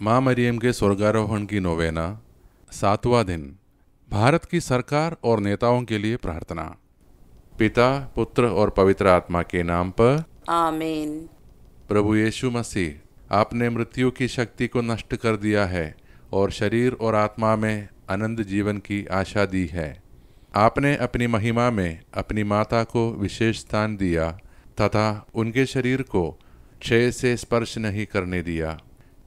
माँ मरियम के स्वर्गारोहण की नोवेना, 7वां दिन। भारत की सरकार और नेताओं के लिए प्रार्थना। पिता, पुत्र और पवित्र आत्मा के नाम पर आमीन। प्रभु यीशु मसीह, आपने मृत्यु की शक्ति को नष्ट कर दिया है और शरीर और आत्मा में अनंत जीवन की आशा दी है। आपने अपनी महिमा में अपनी माता को विशेष स्थान दिया तथा उनके शरीर को क्षय से स्पर्श नहीं करने दिया।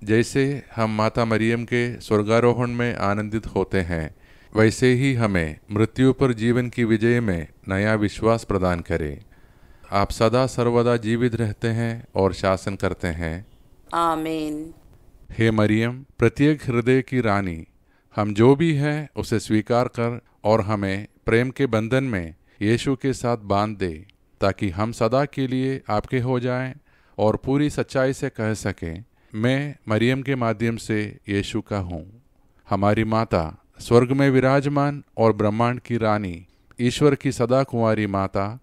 जैसे हम माता मरियम के स्वर्गारोहण में आनंदित होते हैं, वैसे ही हमें मृत्यु पर जीवन की विजय में नया विश्वास प्रदान करें। आप सदा सर्वदा जीवित रहते हैं और शासन करते हैं। आमीन। हे मरियम, प्रत्येक हृदय की रानी, हम जो भी है उसे स्वीकार कर और हमें प्रेम के बंधन में यीशु के साथ बांध दे, ताकि हम सदा के लिए आपके हो जाएं और पूरी सच्चाई से कह सकें, मैं मरियम के माध्यम से यीशु का हूँ। हमारी माता, स्वर्ग में विराजमान और ब्रह्मांड की रानी, ईश्वर की सदा कुंवारी माता,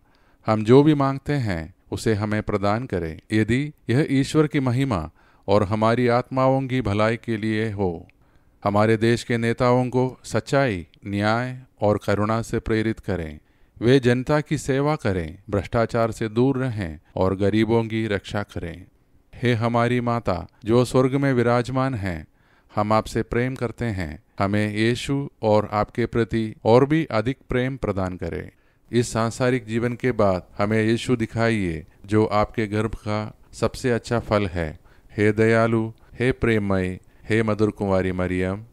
हम जो भी मांगते हैं उसे हमें प्रदान करें, यदि यह ईश्वर की महिमा और हमारी आत्माओं की भलाई के लिए हो। हमारे देश के नेताओं को सच्चाई, न्याय और करुणा से प्रेरित करें। वे जनता की सेवा करें, भ्रष्टाचार से दूर रहें और गरीबों की रक्षा करें। हे हमारी माता, जो स्वर्ग में विराजमान हैं, हम आपसे प्रेम करते हैं। हमें यीशु और आपके प्रति और भी अधिक प्रेम प्रदान करें। इस सांसारिक जीवन के बाद हमें यीशु दिखाइए, जो आपके गर्भ का सबसे अच्छा फल है। हे दयालु, हे प्रेममय, हे मधुर कुंवारी मरियम।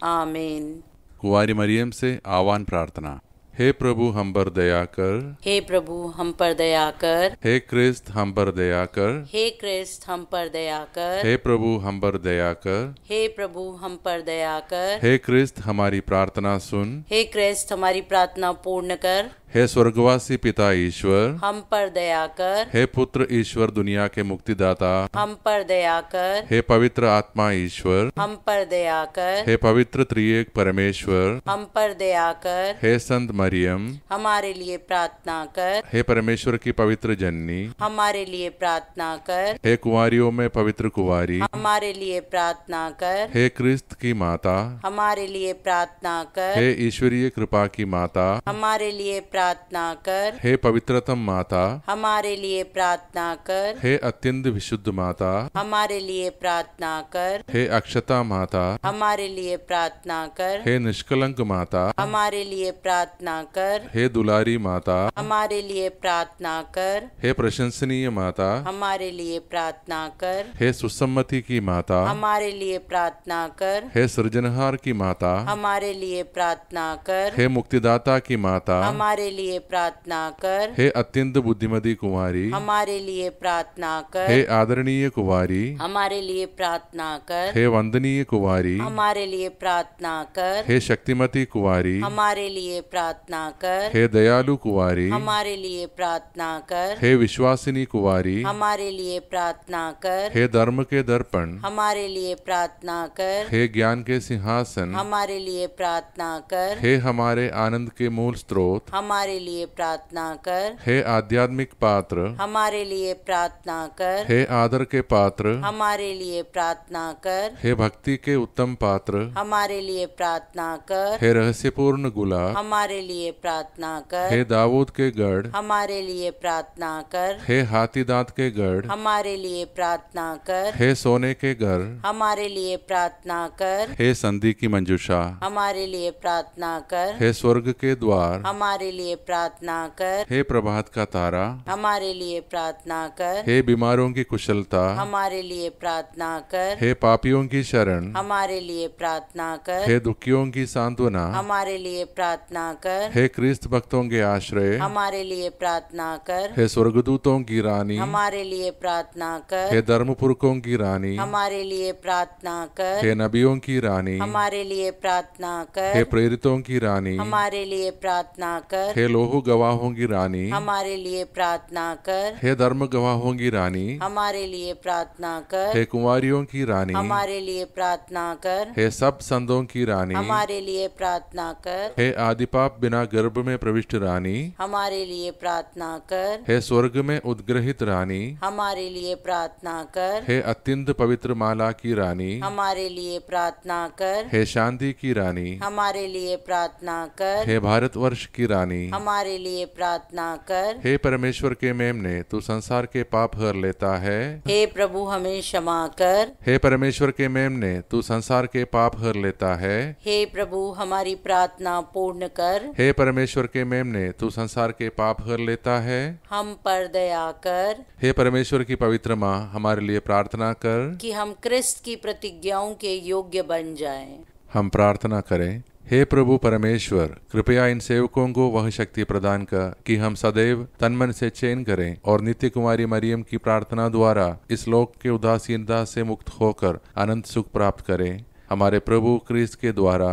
आमीन। कुंवारी मरियम से आह्वान प्रार्थना। हे प्रभु, हम पर दया कर। हे प्रभु, हम पर दया कर। हे क्रिस्त, हम पर दया कर। हे क्रिस्त, हम पर दया कर। हे प्रभु, हम पर दया कर। हे प्रभु, हम पर दया कर। हे क्रिस्त, हमारी प्रार्थना सुन। हे क्रिस्त, हमारी प्रार्थना पूर्ण कर। हे स्वर्गवासी पिता ईश्वर, हम पर दया कर। हे पुत्र ईश्वर, दुनिया के मुक्तिदाता, हम पर दया कर। हे पवित्र आत्मा ईश्वर, हम पर दया कर। हे पवित्र त्रिएक परमेश्वर, हम पर दया कर। हे संत मरियम, हमारे लिए प्रार्थना कर। हे परमेश्वर की पवित्र जननी, हमारे लिए प्रार्थना कर। हे कुंवारियों में पवित्र कुंवारी, हमारे लिए प्रार्थना कर। हे क्रिस्त की माता, हमारे लिए प्रार्थना कर। हे ईश्वरीय कृपा की माता, हमारे लिए प्रार्थना कर। हे पवित्रतम माता, हमारे लिए प्रार्थना कर। हे अत्यंत विशुद्ध माता, हमारे लिए प्रार्थना कर। हे अक्षता माता, हमारे लिए प्रार्थना कर। हे निष्कलंक माता, हमारे लिए प्रार्थना कर। हे दुलारी माता, हमारे लिए प्रार्थना कर। हे प्रशंसनीय माता, हमारे लिए प्रार्थना कर। हे सुसम्मति की माता, हमारे लिए प्रार्थना कर। हे सृजनहार की माता, हमारे लिए प्रार्थना कर। हे मुक्तिदाता की माता, हमारे लिए प्रार्थना कर। हे अत्यंत बुद्धिमती कुंवारी, हमारे लिए प्रार्थना कर। हे आदरणीय कुंवारी, हमारे लिए प्रार्थना कर। हे वंदनीय कुंवारी, हमारे लिए प्रार्थना कर। हे शक्तिमती कुंवारी, हमारे लिए प्रार्थना कर। हे दयालु कुंवारी, हमारे लिए प्रार्थना कर। हे विश्वासिनी कुंवारी, हमारे लिए प्रार्थना कर। हे धर्म के दर्पण, हमारे लिए प्रार्थना कर। हे ज्ञान के सिंहासन, हमारे लिए प्रार्थना कर। हे हमारे आनंद के मूल स्रोत, हमारे लिए प्रार्थना कर। हे आध्यात्मिक पात्र, हमारे लिए प्रार्थना कर। हे आदर के पात्र, हमारे लिए प्रार्थना कर। हे भक्ति के उत्तम पात्र, हमारे लिए प्रार्थना कर। हे रहस्यपूर्ण गुलाब, हमारे लिए प्रार्थना कर। हे दाऊद के गढ़, हमारे लिए प्रार्थना कर। हे हाथी दांत के गढ़, हमारे लिए प्रार्थना कर। हे सोने के घर, हमारे लिए प्रार्थना कर। हे संधि की मंजूषा, हमारे लिए प्रार्थना कर। हे स्वर्ग के द्वार, हमारे लिए प्रार्थना कर। हे प्रभात का तारा, हमारे लिए प्रार्थना कर। हे बीमारों की कुशलता, हमारे लिए प्रार्थना कर। हे पापियों की शरण, हमारे लिए प्रार्थना कर। हे दुखियों की सांत्वना, हमारे लिए प्रार्थना कर। हे क्रिस्त भक्तों के आश्रय, हमारे लिए प्रार्थना कर। हे स्वर्गदूतों की रानी, हमारे लिए प्रार्थना कर। हे धर्मपुरखों की रानी, हमारे लिए प्रार्थना कर। हे नबियों की रानी, हमारे लिए प्रार्थना हे कर। प्रेरितों की रानी, हमारे लिए प्रार्थना कर। कर। हे लोहू गवाहों की रानी, हमारे लिए प्रार्थना कर। हे धर्म गवाहों की रानी, हमारे लिए प्रार्थना कर। हे कुंवारियों की रानी, हमारे लिए प्रार्थना कर। हे सब संतों की रानी, हमारे लिए प्रार्थना कर। हे आदिपाप बिना गर्भ में प्रविष्ट रानी, हमारे लिए प्रार्थना कर। हे स्वर्ग में उद्ग्रहित रानी, हमारे लिए प्रार्थना कर। हे अत्यंत पवित्र माला की रानी, हमारे लिए प्रार्थना कर। हे शांति की रानी, हमारे लिए प्रार्थना कर। हे भारतवर्ष की रानी, हमारे लिए प्रार्थना कर। हे परमेश्वर के मेमने, तू संसार के पाप हर लेता है। हे प्रभु हमें क्षमा कर। हे परमेश्वर के मेमने, तू संसार के पाप हर लेता है। हे प्रभु हमारी प्रार्थना पूर्ण कर। हे परमेश्वर के मेमने, तू संसार के पाप हर लेता है। हम पर दया कर हे परमेश्वर की पवित्र माँ, हमारे लिए प्रार्थना कर कि हम क्रिस्त की प्रतिज्ञाओं के योग्य बन जाएं। हम प्रार्थना करें। हे प्रभु परमेश्वर, कृपया इन सेवकों को वह शक्ति प्रदान कर कि हम सदैव तन मन से चयन करें और नित्य कुमारी मरियम की प्रार्थना द्वारा इस लोक के उदासीनता से मुक्त होकर अनंत सुख प्राप्त करें, हमारे प्रभु क्रिस्त के द्वारा।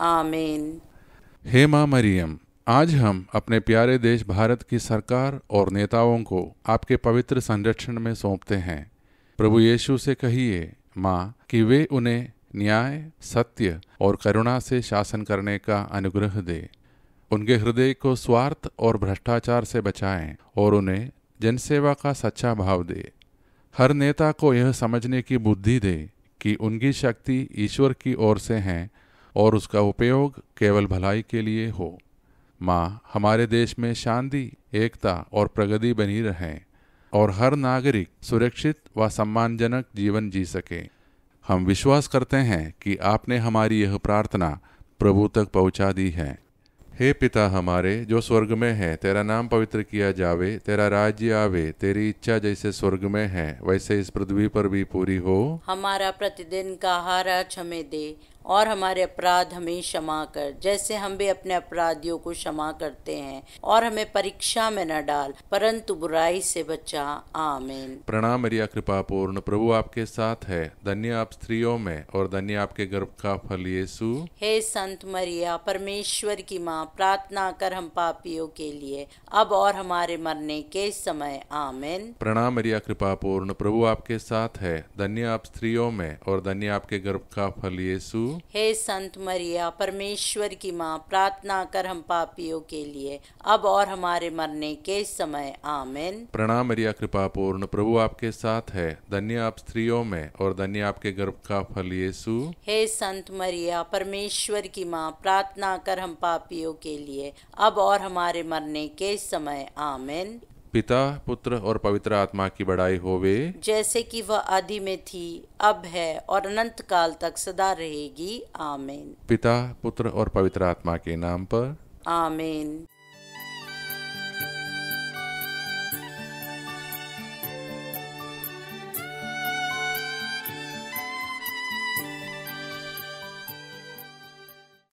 आमीन। हे माँ मरियम, आज हम अपने प्यारे देश भारत की सरकार और नेताओं को आपके पवित्र संरक्षण में सौंपते हैं। प्रभु यीशु से कहिए माँ कि वे उन्हें न्याय, सत्य और करुणा से शासन करने का अनुग्रह दे। उनके हृदय को स्वार्थ और भ्रष्टाचार से बचाएं और उन्हें जनसेवा का सच्चा भाव दे। हर नेता को यह समझने की बुद्धि दे कि उनकी शक्ति ईश्वर की ओर से है और उसका उपयोग केवल भलाई के लिए हो। माँ, हमारे देश में शांति, एकता और प्रगति बनी रहे और हर नागरिक सुरक्षित व सम्मानजनक जीवन जी सके। हम विश्वास करते हैं कि आपने हमारी यह प्रार्थना प्रभु तक पहुंचा दी है। हे पिता हमारे जो स्वर्ग में है, तेरा नाम पवित्र किया जावे, तेरा राज्य आवे, तेरी इच्छा जैसे स्वर्ग में है वैसे इस पृथ्वी पर भी पूरी हो। हमारा प्रतिदिन का आहार आज हमें दे और हमारे अपराध हमें क्षमा कर जैसे हम भी अपने अपराधियों को क्षमा करते हैं, और हमें परीक्षा में न डाल परंतु बुराई से बचा। आमीन। प्रणाम मरिया, कृपा पूर्ण, प्रभु आपके साथ है। धन्य आप स्त्रियों में और धन्य आपके गर्भ का फल यीशु। हे संत मरिया, परमेश्वर की माँ, प्रार्थना कर हम पापियों के लिए अब और हमारे मरने के समय। आमीन। प्रणाम मरिया, कृपा पूर्ण, प्रभु आपके साथ है। धन्य आप स्त्रियों में और धन्य आपके गर्भ का फल यीशु। हे संत मरिया, परमेश्वर की माँ, प्रार्थना कर हम पापियों के लिए अब और हमारे मरने के समय। आमीन। प्रणाम मरिया, कृपा पूर्ण, प्रभु आपके साथ है। धन्य आप स्त्रियों में और धन्य आपके गर्भ का फल यीशु। हे संत मरिया, परमेश्वर की माँ, प्रार्थना कर हम पापियों के लिए अब और हमारे मरने के समय। आमीन। पिता, पुत्र और पवित्र आत्मा की बड़ाई होवे, जैसे कि वह आदि में थी, अब है और अनंत काल तक सदा रहेगी। आमीन। पिता, पुत्र और पवित्र आत्मा के नाम पर। आमीन।